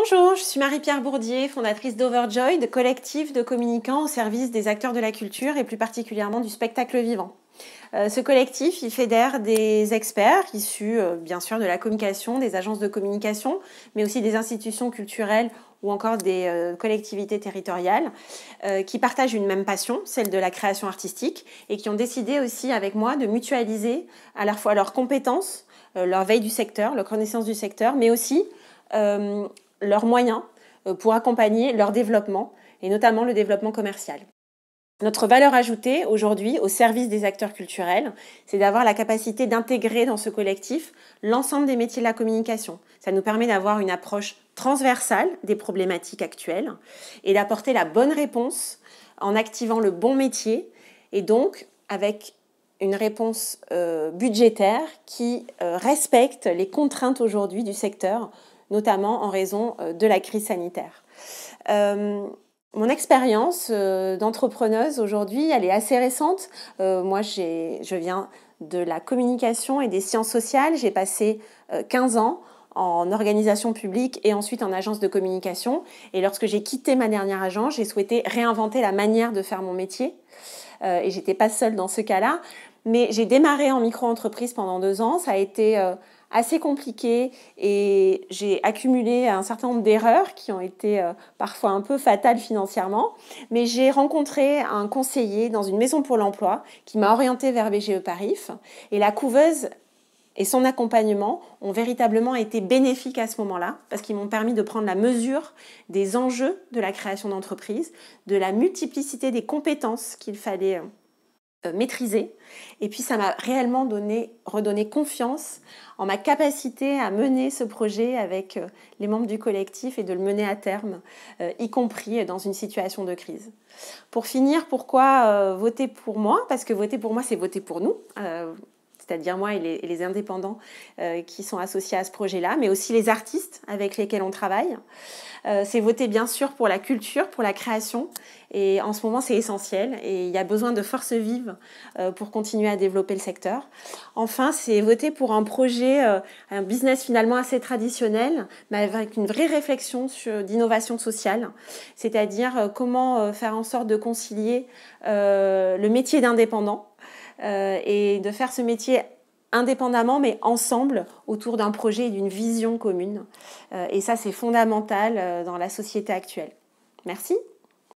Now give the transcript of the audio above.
Bonjour, je suis Marie-Pierre Bourdier, fondatrice d'Overjoy, de collectif de communicants au service des acteurs de la culture et plus particulièrement du spectacle vivant. Ce collectif, il fédère des experts issus bien sûr de la communication, des agences de communication, mais aussi des institutions culturelles ou encore des collectivités territoriales qui partagent une même passion, celle de la création artistique, et qui ont décidé aussi avec moi de mutualiser à la fois leurs compétences, leur veille du secteur, leur connaissance du secteur, mais aussi leurs moyens pour accompagner leur développement, et notamment le développement commercial. Notre valeur ajoutée aujourd'hui au service des acteurs culturels, c'est d'avoir la capacité d'intégrer dans ce collectif l'ensemble des métiers de la communication. Ça nous permet d'avoir une approche transversale des problématiques actuelles et d'apporter la bonne réponse en activant le bon métier et donc avec une réponse budgétaire qui respecte les contraintes aujourd'hui du secteur, notamment en raison de la crise sanitaire. Mon expérience d'entrepreneuse aujourd'hui, elle est assez récente. Moi, je viens de la communication et des sciences sociales. J'ai passé 15 ans en organisation publique et ensuite en agence de communication. Et lorsque j'ai quitté ma dernière agence, j'ai souhaité réinventer la manière de faire mon métier. Et j'étais pas seule dans ce cas-là. Mais j'ai démarré en micro-entreprise pendant 2 ans. Ça a été assez compliqué et j'ai accumulé un certain nombre d'erreurs qui ont été parfois un peu fatales financièrement. Mais j'ai rencontré un conseiller dans une maison pour l'emploi qui m'a orientée vers BGE Parif. Et la couveuse et son accompagnement ont véritablement été bénéfiques à ce moment-là parce qu'ils m'ont permis de prendre la mesure des enjeux de la création d'entreprise, de la multiplicité des compétences qu'il fallait maîtriser. Et puis ça m'a réellement redonné confiance en ma capacité à mener ce projet avec les membres du collectif et de le mener à terme, y compris dans une situation de crise. Pour finir, pourquoi voter pour moi? Parce que voter pour moi, c'est voter pour nous. C'est-à-dire moi et les indépendants qui sont associés à ce projet-là, mais aussi les artistes avec lesquels on travaille. C'est voter bien sûr pour la culture, pour la création, et en ce moment c'est essentiel, et il y a besoin de forces vives pour continuer à développer le secteur. Enfin, c'est voter pour un projet, un business finalement assez traditionnel, mais avec une vraie réflexion d'innovation sociale, c'est-à-dire comment faire en sorte de concilier le métier d'indépendant, et de faire ce métier indépendamment mais ensemble autour d'un projet et d'une vision commune. Et ça, c'est fondamental dans la société actuelle. Merci.